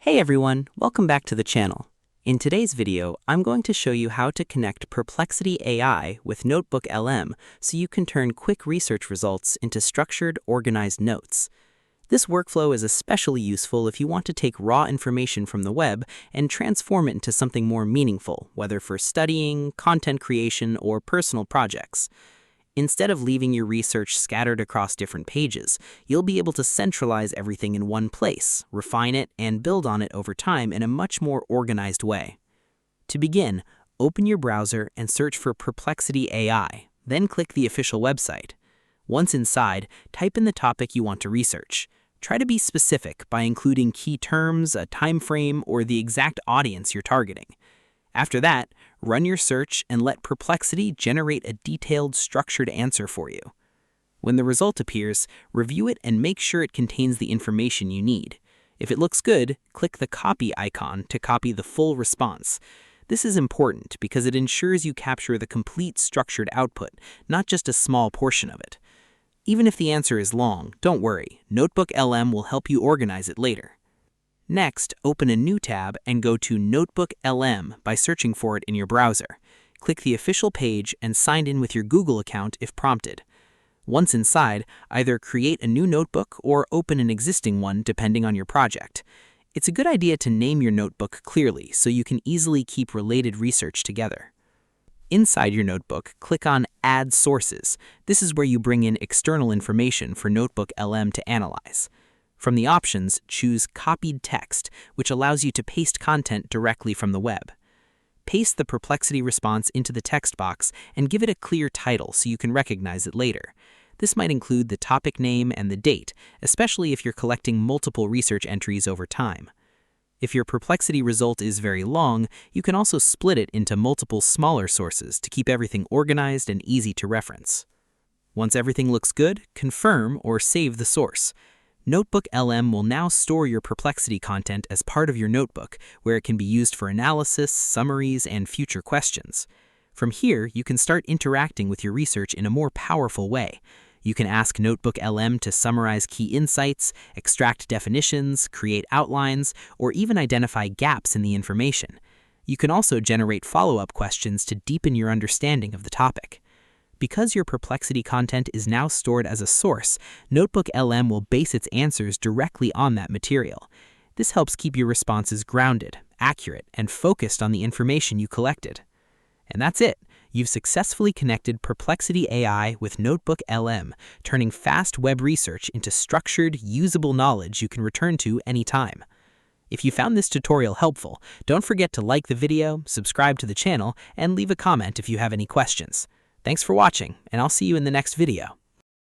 Hey everyone, welcome back to the channel. In today's video, I'm going to show you how to connect Perplexity AI with NotebookLM so you can turn quick research results into structured, organized notes. This workflow is especially useful if you want to take raw information from the web and transform it into something more meaningful, whether for studying, content creation, or personal projects. Instead of leaving your research scattered across different pages, you'll be able to centralize everything in one place, refine it, and build on it over time in a much more organized way. To begin, open your browser and search for Perplexity AI, then click the official website. Once inside, type in the topic you want to research. Try to be specific by including key terms, a time frame, or the exact audience you're targeting. After that, run your search and let Perplexity generate a detailed, structured answer for you. When the result appears, review it and make sure it contains the information you need. If it looks good, click the copy icon to copy the full response. This is important because it ensures you capture the complete structured output, not just a small portion of it. Even if the answer is long, don't worry, NotebookLM will help you organize it later. Next, open a new tab and go to NotebookLM by searching for it in your browser. Click the official page and sign in with your Google account if prompted. Once inside, either create a new notebook or open an existing one depending on your project. It's a good idea to name your notebook clearly so you can easily keep related research together. Inside your notebook, click on Add Sources. This is where you bring in external information for NotebookLM to analyze. From the options, choose Copied Text, which allows you to paste content directly from the web. Paste the Perplexity response into the text box and give it a clear title so you can recognize it later. This might include the topic name and the date, especially if you're collecting multiple research entries over time. If your Perplexity result is very long, you can also split it into multiple smaller sources to keep everything organized and easy to reference. Once everything looks good, confirm or save the source. NotebookLM will now store your Perplexity content as part of your notebook, where it can be used for analysis, summaries, and future questions. From here, you can start interacting with your research in a more powerful way. You can ask NotebookLM to summarize key insights, extract definitions, create outlines, or even identify gaps in the information. You can also generate follow-up questions to deepen your understanding of the topic. Because your Perplexity content is now stored as a source, NotebookLM will base its answers directly on that material. This helps keep your responses grounded, accurate, and focused on the information you collected. And that's it. You've successfully connected Perplexity AI with NotebookLM, turning fast web research into structured, usable knowledge you can return to anytime. If you found this tutorial helpful, don't forget to like the video, subscribe to the channel, and leave a comment if you have any questions. Thanks for watching, and I'll see you in the next video.